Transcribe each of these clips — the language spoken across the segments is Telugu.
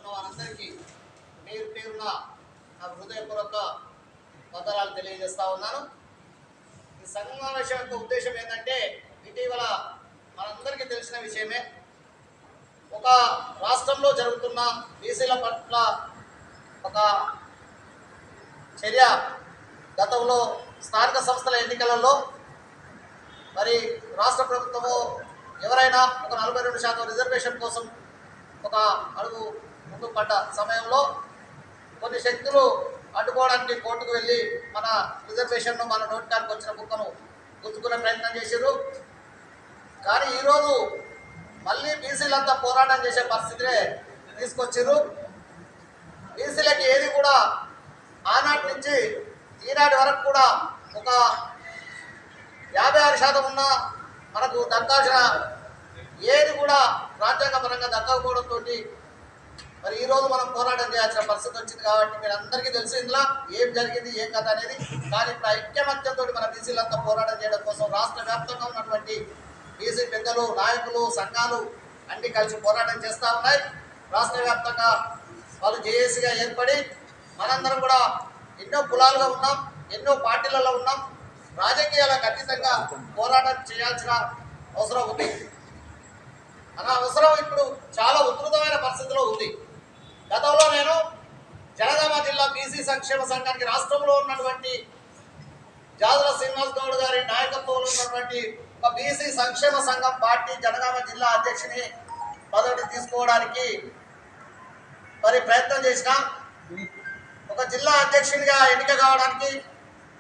ఉన్న వారందరికీ పేరు పేరున నా హృదయపూర్వక వందనాలు తెలియజేస్తా ఉన్నాను. ఈ సమావేశం యొక్క ఉద్దేశం ఏంటంటే, ఇటీవల మనందరికీ తెలిసిన విషయమే, ఒక రాష్ట్రంలో జరుగుతున్న బీసీల పట్ల ఒక చర్య. గతంలో స్థానిక సంస్థల ఎన్నికలలో మరి రాష్ట్ర ప్రభుత్వము ఎవరైనా ఒక 42% రిజర్వేషన్ కోసం ఒక అడుగు ముందు పడ్డ సమయంలో కొన్ని శక్తులు అడ్డుకోవడానికి కోర్టుకు వెళ్ళి మన రిజర్వేషన్ను మన నోటికానికి వచ్చిన బుక్కను గుర్తుకునే ప్రయత్నం చేశారు. కానీ ఈరోజు మళ్ళీ బీసీలంతా పోరాటం చేసే పరిస్థితినే తీసుకొచ్చారు. బీసీలకి ఏది కూడా ఆనాటి నుంచి ఈనాటి వరకు కూడా ఒక 56% ఉన్న మనకు దక్కాల్సిన ఏది కూడా రాజ్యాంగపరంగా దక్కకపోవడంతో మరి ఈరోజు మనం పోరాటం చేయాల్సిన పరిస్థితి వచ్చింది. కాబట్టి మీరు అందరికీ తెలుసు ఇందులో ఏం జరిగింది, ఏం కథ అనేది. కానీ ఇప్పుడు ఐక్యమత్యంతో మన బీసీలంతా పోరాటం చేయడం కోసం రాష్ట్ర వ్యాప్తంగా ఉన్నటువంటి బీసీ పెద్దలు, నాయకులు, సంఘాలు అన్నీ కలిసి పోరాటం చేస్తూ ఉన్నాయి. రాష్ట్ర వ్యాప్తంగా వాళ్ళు జేఏసీగా ఏర్పడి మనందరం కూడా ఎన్నో కులాలుగా ఉన్నాం, ఎన్నో పార్టీలలో ఉన్నాం. రాజకీయాలకు అతీతంగా పోరాటం చేయాల్సిన అవసరం ఉంది. అలా అవసరం ఇప్పుడు చాలా ఉధృతమైన పరిస్థితిలో ఉంది. గతంలో నేను జనగామ జిల్లా బీసీ సంక్షేమ సంఘానికి రాష్ట్రంలో ఉన్నటువంటి జాదుల శ్రీనివాస్ గౌడ్ గారి నాయకత్వంలో ఉన్నటువంటి ఒక బీసీ సంక్షేమ సంఘం పార్టీ జనగామ జిల్లా అధ్యక్షుని పదవి తీసుకోవడానికి మరి ప్రయత్నం చేసిన, ఒక జిల్లా అధ్యక్షునిగా ఎన్నిక కావడానికి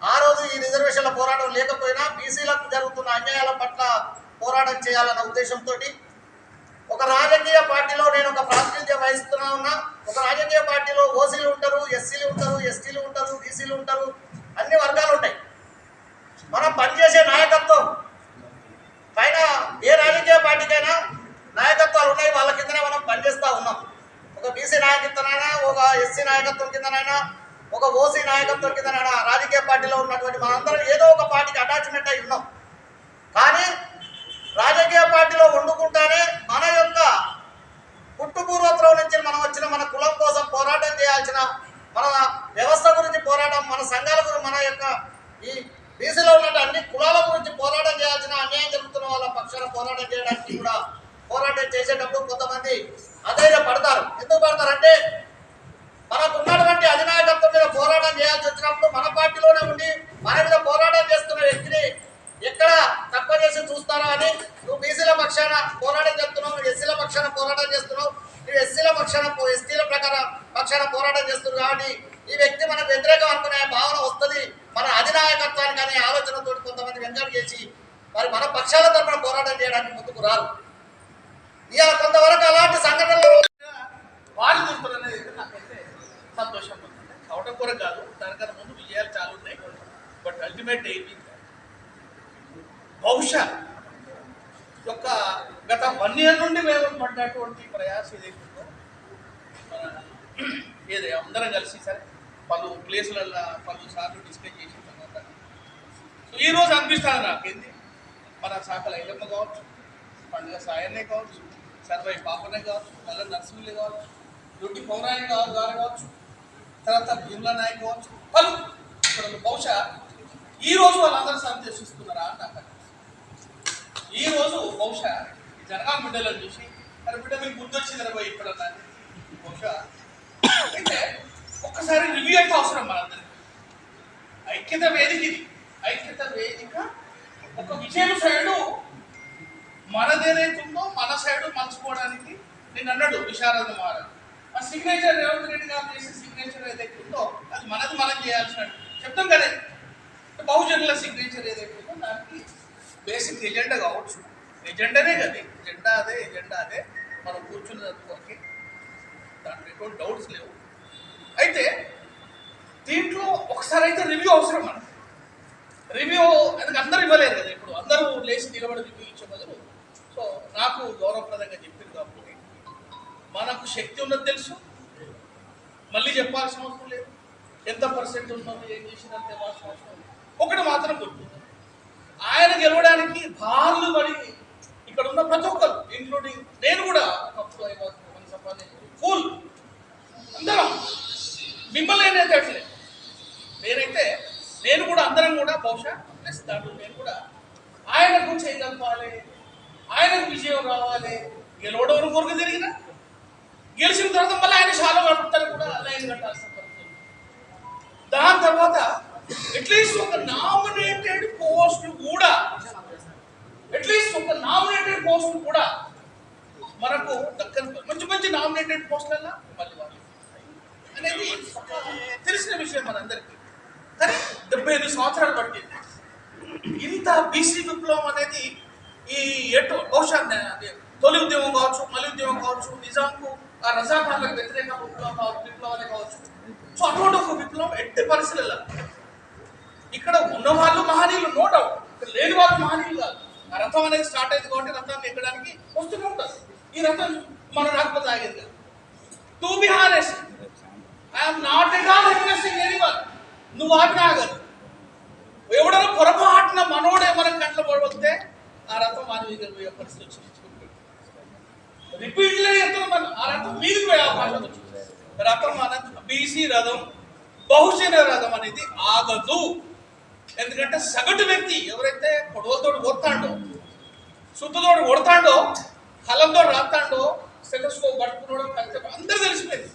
ఆ రోజు ఈ రిజర్వేషన్ల పోరాటం లేకపోయినా బీసీలకు జరుగుతున్న అన్యాయాల పట్ల పోరాటం చేయాలన్న ఉద్దేశంతో ఒక రాజకీయ పార్టీలో నేను ఒక ప్రాతినిధ్యం వహిస్తున్నా ఉన్నా. ఒక రాజకీయ పార్టీలో ఓసీలు ఉంటారు, ఎస్సీలు ఉంటారు, ఎస్టీలు ఉంటారు, బీసీలు ఉంటారు, అన్ని వర్గాలు ఉంటాయి. మనం పనిచేసే నాయకత్వం పైన ఏ రాజకీయ పార్టీకైనా నాయకత్వాలు ఉన్నాయి, వాళ్ళ కిందనే మనం పనిచేస్తూ ఉన్నాం. ఒక బీసీ నాయకత్వనైనా, ఒక ఎస్సీ నాయకత్వం కిందనైనా, ఒక ఓసీ నాయకత్వం కిందనైనా రాజకీయ పార్టీలో ఉన్నటువంటి మనందరం ఏదో ఒక పార్టీకి అటాచ్మెంట్ అయి ఉన్నాం. కానీ రాజకీయ పార్టీలో వండుకుంటానే మన యొక్క పుట్టుపూర్వత్రం నుంచి మనం వచ్చిన మన కులం కోసం పోరాటం చేయాల్సిన, మన వ్యవస్థ గురించి పోరాటం, మన సంఘాల గురించి, మన యొక్క ఈ బీసీలో ఉన్న అన్ని కులాల గురించి పోరాటం చేయాల్సిన, అన్యాయం జరుగుతున్న వాళ్ళ పక్షాన పోరాటం చేయడానికి కూడా పోరాటం చేసేటప్పుడు కొంతమంది అధైర్యపడతారు. ఎందుకు పడతారంటే, మనకు ఉన్నటువంటి అధినాయకత్వం మీద పోరాటం చేయాల్సి వచ్చినప్పుడు మన పార్టీలోనే ఉండి మన మీద పోరాటం చేస్తున్న వ్యక్తిని ఎక్కడ తక్కువ చేసి చూస్తారా అని, నువ్వు బీసీల పక్షాన పోరాటం చేస్తున్నావు, ఎస్సీల పక్షాన పోరాటం చేస్తున్నావు, నువ్వు ఎస్సీల పక్షాన ఎస్టీల పక్షాన పోరాటం చేస్తున్నావు కాబట్టి ఈ వ్యక్తి మనకు వ్యతిరేకం అనుకునే భావన వస్తుంది. మన అధినాయకత్వానికి అనే ఆలోచనతో కొంతమంది వెంకట చేసి మరి మన పక్షాల తరఫున పోరాటం చేయడానికి ముందుకు రారు. ఇవాళ కొంతవరకు అలాంటి సంఘటనలు వాళ్ళు ఉంటుంది నాకైతే సంతోషం ఉంటుంది. అవడం కూడా కాదు, దానికన్నా ముందు విజయాలు చాలా ఉన్నాయి. బట్ అల్టిమేట్ ఏంటి, బహుశా యొక్క గత 1 year నుండి మేము పడినటువంటి ప్రయాస ఏదైతుందో, ఏదో అందరం కలిసి సరే పలు ప్లేసులలో పలు సార్లు డిస్కస్ చేసిన తర్వాత సో ఈరోజు అనిపిస్తుంది నాకేంది, మన శాఖల ఐలమ్మ కావచ్చు, పండుగ సాయన్నే కావచ్చు, సర్వై పాపనే కావచ్చు, నల్ల నరసింహులే కావచ్చు, దొడ్డి పౌరాణి గారు కావచ్చు, తర్వాత భీమ్లా నాయక్ కావచ్చు, పలు ఇప్పుడు బహుశా ఈరోజు వాళ్ళందరూ సందేశిస్తున్నారా అని నాకు ఈరోజు బహుశా జనగామ బిడ్డలను చూసి మరి బిడ్డ మీకు గుర్తు వచ్చిందని పోయి ఇప్పుడు అన్నది బహుశా. అయితే ఒక్కసారి రివ్యూ అయితే అవసరం మనందరికీ. ఐక్యత వేదిక ఇది, ఐక్యత వేదిక ఒక విజయం సైడు మనదేదైతుందో మన సైడు మలుచుకోవడానికి నేను అన్నాడు విశారద మారాడు. ఆ సిగ్నేచర్ రేవంత్ రెడ్డి గారు చేసే సిగ్నేచర్ ఏదైతే ఉందో అది మనది మనం చేయాల్సిన చెప్తాం కదా. బహుజనుల సిగ్నేచర్ ఏదైతే ఉందో దానికి బేసిక్ ఎజెండా కావచ్చు, ఎజెండానే కదా, ఎజెండా అదే మనం కూర్చున్నది, దాంట్లో ఎటువంటి డౌట్స్ లేవు. అయితే దీంట్లో ఒకసారి అయితే రివ్యూ అవసరం. మనం రివ్యూ అందుకు అందరూ ఇవ్వలేరు కదా, ఇప్పుడు అందరూ లేచి నిలబడి రివ్యూ ఇచ్చే బదులు సో నాకు గౌరవప్రదంగా చెప్పింది కాబట్టి మనకు శక్తి ఉన్నది తెలుసు, మళ్ళీ చెప్పాల్సిన అవసరం లేదు. ఎంత పర్సెంట్ ఉన్నదో ఏం చేసినంత చెప్పాల్సిన అవసరం లేదు. ఒకటి మాత్రం గుర్తు, ఆయన గెలవడానికి బార్లు పడి ఇక్కడ ఉన్న ప్రతి ఒక్కరు ఇంక్లూడింగ్ నేను కూడా ఒకప్పుడు ఫుల్ అందరం మిమ్మల్ని నేనైతే అట్లే నేను కూడా అందరం కూడా బహుశా ప్లస్ దాంట్లో నేను కూడా ఆయనకు చేయగలపాలి, ఆయనకు విజయం రావాలి. గెలవడం కొరకు తిరిగిన గెలిచిన తర్వాత మళ్ళీ ఆయన చాలా కట్టుతారు కూడా లైన్ కట్టాల్సిన పరిస్థితి. దాని తర్వాత అట్లీస్ట్ ఒక నామినేటెడ్ పోస్ట్ కూడా మనకు దక్కన మంచి మంచి నామినేటెడ్ పోస్టులలో మళ్ళీ వాళ్ళు అనేది తెలిసిన విషయం మనందరికీ. కానీ 75 సంవత్సరాలు పట్టింది ఇంత బీసీ విప్లవం అనేది. ఈ బహుశా తొలి ఉద్యమం కావచ్చు, మలి ఉద్యమం కావచ్చు, నిజాంకు ఆ రజాకార్లకు వ్యతిరేక విప్లవాలే కావచ్చు. సో అటువంటి ఒక విప్లవం ఎట్టి పరిస్థితులలో ఇక్కడ ఉన్న వాళ్ళు మహనీయులు, నో డౌట్. ఇక్కడ లేని వాళ్ళు మహనీయులు కాదు. ఆ రథం అనేది స్టార్ట్ అయింది కాబట్టి రథాన్ని ఎక్కడానికి వస్తూనే ఉంటుంది. ఈ రథం మనం రాకపోతే ఆగేది కాదు. To be honest, I'm not at all requesting anyone. నువ్వు ఆపిన ఆగదు. ఎవడో పొరపాటున మనోడే మనం కంట్లో పడిపోతే ఆ రథం మానవీయ పరిస్థితి వచ్చింది. రిపీట్లీ చెప్తున్నా మనం ఆ రథం మీదికి పోయి అవకాశం వచ్చింది. రథం అనేది బీసీ రథం, బహుజన రథం అనేది ఆగదు. ఎందుకంటే సగటు వ్యక్తి ఎవరైతే పొడవలతో కొడతాడో, సుత్తుతోడు కొడతాడో, కళ్ళంతో రాస్తాడో, స్టెథోస్కోప్ పట్టుకున్నాడో అందరూ తెలిసిపోయింది.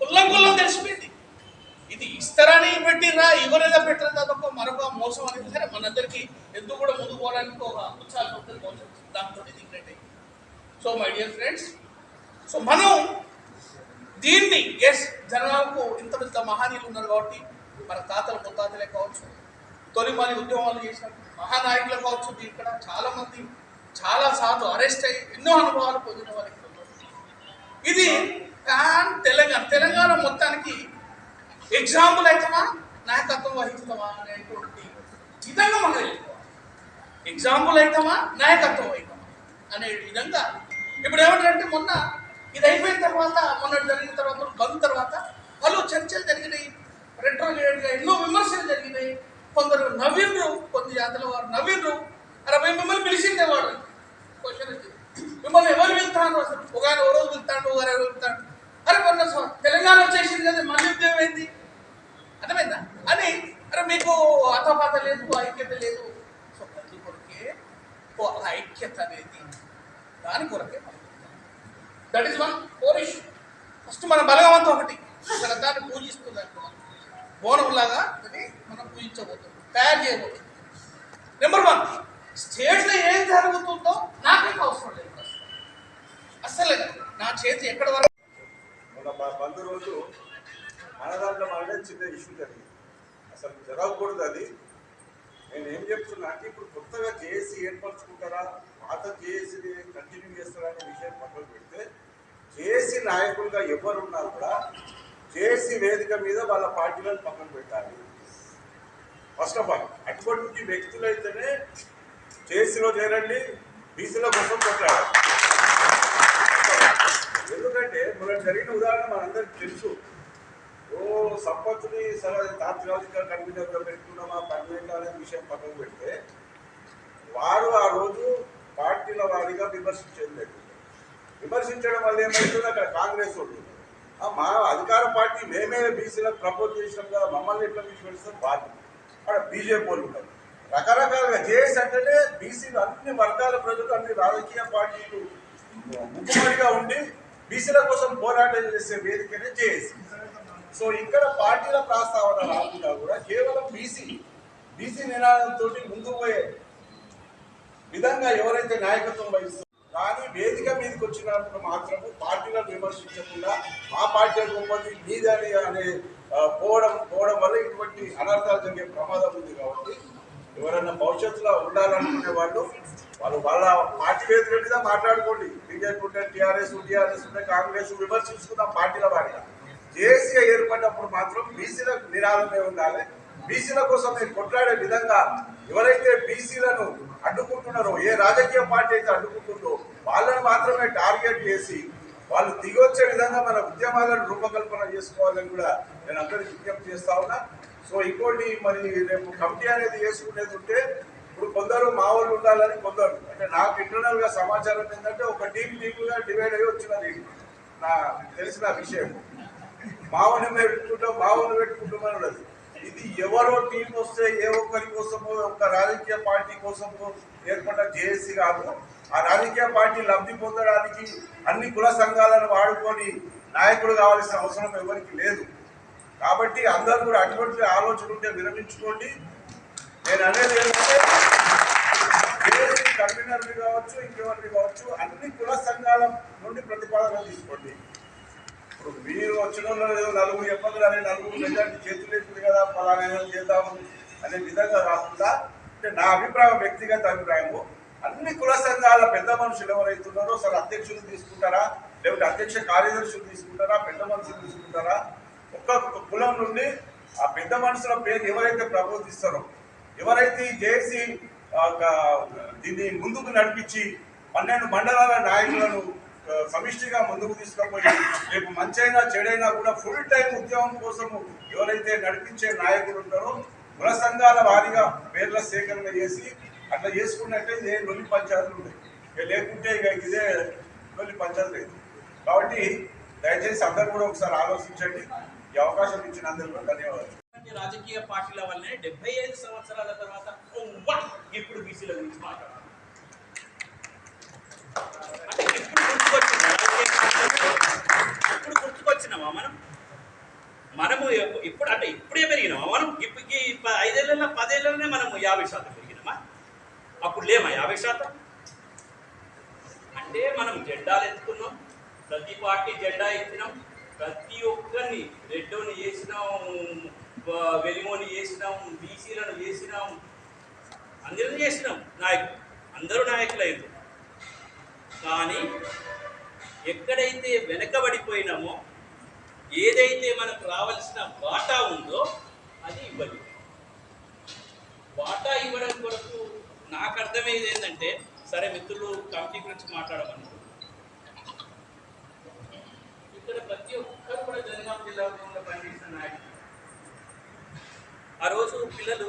కుల్లం తెలిసిపోయింది. ఇది ఇస్తారని పెట్టిరా, ఎవరైనా పెట్టిన తప్ప మరొక మోసం అనేది సరే మనందరికీ ఎందుకు కూడా ముందుకు పోవడానికి ఒక ఉత్సాహం ఉంటుంది. దాంతో దిగ్నెట్ అయింది. So my dear friends, so మనం దీన్ని జనాలకు ఇంత మహానీయులు ఉన్నారు కాబట్టి మన తాతలు ముత్తాతలే కావచ్చు, తొలిమాలి ఉద్యమాలు చేసిన మహానాయకులు కావచ్చు, ఇక్కడ చాలామంది చాలా సార్లు అరెస్ట్ అయ్యి ఎన్నో అనుభవాలు పొందిన వారు ఇక్కడ ఉన్నారు. ఇది తెలంగాణ మొత్తానికి ఎగ్జాంపుల్ అవుతామా, నాయకత్వం వహిస్తామా అనేటువంటి విధంగా మనం వెళ్ళిపోవాలి. ఎగ్జాంపుల్ అవుతామా, నాయకత్వం అవుతామా అనే విధంగా. ఇప్పుడు ఏమంటారంటే మొన్న ఇది అయిపోయిన తర్వాత, మొన్న జరిగిన తర్వాత, బంద్ తర్వాత పలు చర్చలు జరిగినాయి, రెట్రోగ్రేడ్గా ఎన్నో విమర్శలు జరిగినాయి. కొందరు నవ్విండ్రు, కొన్ని జాతల వారు నవ్విండ్రు. అరే మిమ్మల్ని పిలిచిందే వాడు క్వశ్చన్ వచ్చింది, మిమ్మల్ని ఎవరు వెళ్తాను, అసలు ఒక ఆయన ఓ రోజు వెళ్తాడు, ఒకరు ఎవరు వెళ్తాడు. అరే మొన్న తెలంగాణ వచ్చేసింది కదా, మళ్ళీ ఉద్యోగం ఏంది, అర్థమైందా అని. అరే మీకు అతపాత లేదు, ఐక్యత లేదు. సో ప్రతి కొరకే ఐక్యత అనేది దాని కొరకే. That is one core issue. First మన బలగవంతం ఒకటి దాన్ని పూజిస్తుంది అనుకో, బోనంలాగా అది మనం పూజించబోతుంది, తయారు చేయబోతుంది. నెంబర్ 1, స్టేట్లో ఏం జరుగుతుందో నాకేం అవసరం లేదు అస్సలే. నా చేతి ఎక్కడ వరకు బంద్ రోజు మన దాంట్లో మనమే చిన్న ఇష్యూ జరిగింది, అసలు జరగకూడదు అది. నేను ఏం చెప్తున్నా అంటే ఇప్పుడు కొత్తగా జేఏసీ ఏర్పరచుకుంటారా, పాత జేఏసీని కంటిన్యూ చేస్తారా అనే విషయం పక్కన పెడితే, జేఏసీ నాయకులుగా ఎవరున్నా కూడా జేఏసీ వేదిక మీద వాళ్ళ పార్టీలను పక్కన పెట్టాలి. ఫస్ట్ ఆఫ్ ఆల్ అటువంటి వ్యక్తులైతేనే జేఏసీలో చేరండి, బీసీల కోసం కొట్లాడాలి. ఎందుకంటే మన జరిగిన ఉదాహరణ మనందరికి తెలుసు. సంపత్తుని సరే తాత్కాలిక కన్వీనర్గా పెట్టుకున్నామా పర్మనెంట్ అనే విషయం పక్కన పెడితే, వారు ఆ రోజు పార్టీల వారీగా విమర్శించేది లేదు. విమర్శించడం వల్ల ఏమవుతుంది, అక్కడ కాంగ్రెస్ వాళ్ళు మా అధికార పార్టీ మేమే బీసీలకు ప్రపోజ్ చేసినాం కదా, మమ్మల్ని ఎట్లా విశ్వసిస్తాం వాళ్ళు. అక్కడ బీజేపీ వాళ్ళు ఉంటారు. రకరకాలుగా జేఎస్ అంటేనే బీసీలు అన్ని వర్గాల ప్రజలు, అన్ని రాజకీయ పార్టీలు ముఖ్యమంత్రిగా ఉండి బీసీల కోసం పోరాటం చేసే వేదికనే జేఏసీ. సో ఇక్కడ పార్టీల ప్రస్తావన రాకుండా కూడా కేవలం బీసీ నినాదంతో ముందుకు పోయే విధంగా ఎవరైతే నాయకత్వం వహిస్తారో, కానీ వేదిక మీదకి వచ్చినప్పుడు మాత్రము పార్టీలను విమర్శించకుండా మా పార్టీ గొప్పది మీదని అనే పోవడం వల్ల ఇటువంటి అనర్థాలు జరిగే ప్రమాదం ఉంది. కాబట్టి ఎవరైనా భవిష్యత్తులో ఉండాలనుకునే వాళ్ళు వాళ్ళ పార్టీ వేదిక మీద మాట్లాడుకోండి. బీజేపీ ఉంటే టీఆర్ఎస్ ఉంటే కాంగ్రెస్ విమర్శించుకుందాం పార్టీల వారిగా. జేఏసీ ఏర్పడినప్పుడు మాత్రం బీసీల నినాదమే ఉండాలి. బీసీల కోసం నేను కొట్లాడే విధంగా ఎవరైతే బీసీలను అడ్డుకుంటున్నారో, ఏ రాజకీయ పార్టీ అయితే అడ్డుకుంటుందో వాళ్ళని మాత్రమే టార్గెట్ చేసి వాళ్ళు దిగొచ్చే విధంగా మన ఉద్యమాలను రూపకల్పన చేసుకోవాలని కూడా నేను అందరికీ విజ్ఞప్తి చేస్తా ఉన్నా. సో ఇంకోటి, మరి రేపు కమిటీ అనేది వేసుకునేది ఉంటే, ఇప్పుడు కొందరు మా వాళ్ళు ఉండాలని కొందరు, అంటే నాకు ఇంటర్నల్ గా సమాచారం ఏంటంటే ఒక టీముగా డివైడ్ అయ్యి వచ్చినది నా తెలిసిన విషయం. మావని పెట్టుకుంటాం అన్నది. ఇది ఎవరో టీం వస్తే ఏ ఒక్కరి కోసమో ఒక రాజకీయ పార్టీ కోసమో ఏర్పడ్డ జేఏసీ కాదు. ఆ రాజకీయ పార్టీ లబ్ధి పొందడానికి అన్ని కుల సంఘాలను వాడుకొని నాయకుడు కావాల్సిన అవసరం ఎవరికి లేదు. కాబట్టి అందరూ కూడా అటువంటి ఆలోచన ఉంటే విరమించుకోండి. నేను అనేది ఏంటంటే జేఏసీ కన్వీనర్లు కావచ్చు, ఇంకెవరిని కావచ్చు, అన్ని కుల సంఘాల నుండి ప్రతిపాదన తీసుకోండి. ఇప్పుడు మీరు వచ్చిన ఏదో నలుగురు చెప్పదు అని నలుగురు మెజార్టీ చేతులు లేకుండా కదా ఫలానా చేద్దాము అనే విధంగా కాకుండా, అంటే నా అభిప్రాయం, వ్యక్తిగత అభిప్రాయము, అన్ని కుల సంఘాల పెద్ద మనుషులు ఎవరైతున్నారో సార్ అధ్యక్షులు తీసుకుంటారా, లేకపోతే అధ్యక్ష కార్యదర్శులు తీసుకుంటారా, పెద్ద మనుషులు తీసుకుంటారా, ఒక్కొక్క కులం నుండి ఆ పెద్ద మనుషుల పేరు ఎవరైతే ప్రబోధిస్తారో, ఎవరైతే జేఏసీ దీన్ని ముందుకు నడిపించి 12 మండలాల నాయకులను సమిష్టిగా ముందుకు తీసుకుపోయి రేపు మంచైనా చెడైనా కూడా ఫుల్ టైం ఉద్యమం కోసము ఎవరైతే నడిపించే నాయకులు ఉంటారో కుల సంఘాల వారీగా పేర్ల సేకరణ చేసి అట్లా చేసుకున్నట్లయితే ఏ లొల్లి పంచాయతీలు ఉంటాయి. లేకుంటే ఇక ఇదే లొల్లి పంచాయతీ లేదు. కాబట్టి దయచేసి అందరూ కూడా ఒకసారి ఆలోచించండి. ఈ అవకాశం ఇచ్చిన అందరికీ ధన్యవాదాలు. రాజకీయ పార్టీల వల్లనే 75 సంవత్సరాల తర్వాత ఇప్పుడు బీసీల గురించి మాట్లాడాలి. అంటే ఇప్పుడు గుర్తుకొచ్చినామా మనము ఇప్పుడు అంటే ఇప్పుడే పెరిగినామా మనం? ఇప్పటికి 5 ఏళ్ళ 10 ఏళ్ళనే మనము 50% పెరిగినామా? అప్పుడు లేమా 50%? అంటే మనం జెండాలు ఎత్తుకున్నాం, ప్రతి పార్టీ జెండా ఎత్తినాం, ప్రతి ఒక్కరిని రెడ్డోని చేసినాం, వెలిమోని చేసినాం, బీసీలను చేసినాం, అందరిని చేసినాం నాయకులు, అందరూ నాయకులు అయింది. కానీ ఎక్కడైతే వెనకబడిపోయినామో, ఏదైతే మనకు రావాల్సిన వాటా ఉందో అది ఇవ్వలేదు. వాటా ఇవ్వడం కొరకు నాకు అర్థమయ్యేది ఏంటంటే, సరే మిత్రులు కమిటీ గురించి మాట్లాడమన్నారు. ఇక్కడ ప్రతి ఒక్కరు కూడా జనగాం జిల్లాలో పనిచేసిన నాయకులు. ఆ రోజు పిల్లలు